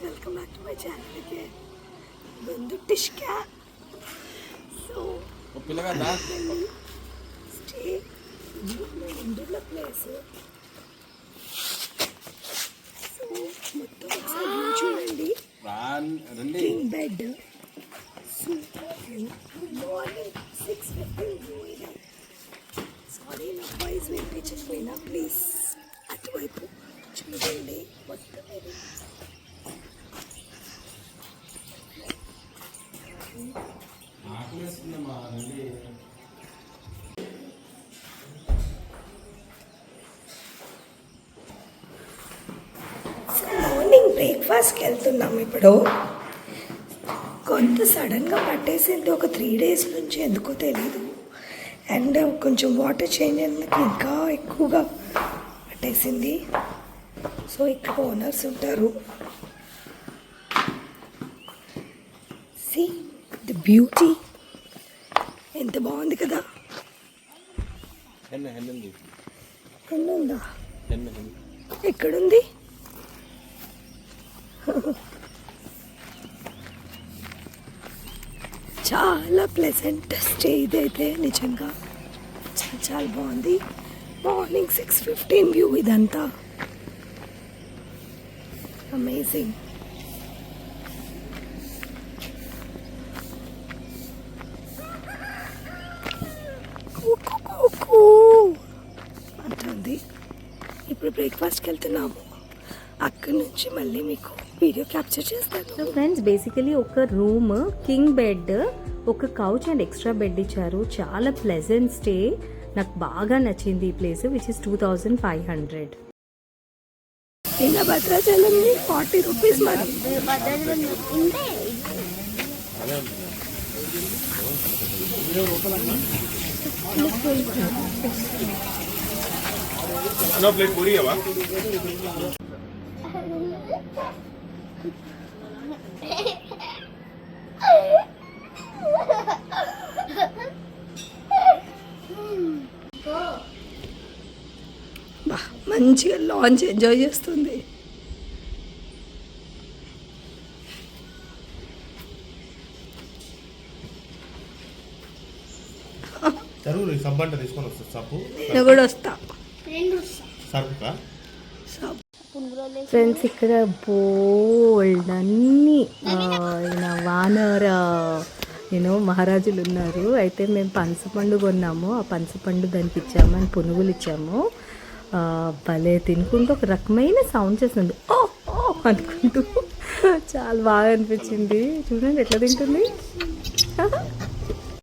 welcome back to my channel again. Bandu Tishka. So, stay in the place. So, మొత్తం ఒకసారి చూడండి. King bed. Super view. Morning 6:50. Sorry, నా voice వినిపించకపోయినా please అటువైపు చూడండి మొత్తం ఇది. మార్నింగ్ బ్రేక్ఫాస్ట్కి వెళ్తున్నాం ఇప్పుడు. కొంత సడన్గా పట్టేసింది ఒక 3 days నుంచి, ఎందుకో తెలీదు. అండ్ కొంచెం వాటర్ చేంజ్ అయినందుకు ఇంకా ఎక్కువగా పట్టేసింది. సో ఇక్కడ ఓనర్స్ ఉంటారు. సి ది బ్యూటీ, ఎంత బాగుంది కదా. ఉందా? ఎక్కడుంది? చాలా ప్లెజెంట్ స్టే ఇదైతే నిజంగా చాలా చాలా బాగుంది. మార్నింగ్ 6:15 వ్యూ ఇదంతా అమేజింగ్. అంటుంది. ఇప్పుడు బ్రేక్ఫాస్ట్కి వెళ్తున్నాము. అక్కడి నుంచి మళ్ళీ మీకు వీడియో క్యాప్చర్ చేస్తాను. సో ఫ్రెండ్స్, బేసికలీ ఒక రూమ్, కింగ్ బెడ్, ఒక కౌచ్ అండ్ ఎక్స్ట్రా బెడ్ ఇచ్చారు. చాలా ప్లెజెంట్ స్టే. నాకు బాగా నచ్చింది ఈ ప్లేస్, విచ్ ఇస్ 2500. ఇంకా భద్రాచలం 40 రూపీస్ మరి. प्लेट पूरी है మంచిగా లాంచ్ ఎంజాయ్ చేస్తుంది. సబ్బు అంటే తీసుకొని వస్తా. సబ్బు నేను కూడా వస్తా. సర్ఫ్కా ఫ్రెండ్స్, ఇక్కడ బోల్డ్ అన్ని వానర మహారాజులు ఉన్నారు. అయితే మేము పనసపండు కొన్నాము. ఆ పనసపండు దానికి ఇచ్చాము అని పునుగులు ఇచ్చాము. భలే తినుకుంటూ ఒక రకమైన సౌండ్ చేస్తుంది, ఓ ఓ అనుకుంటూ. చాలా బాగా అనిపించింది. చూడండి ఎట్లా తింటుంది.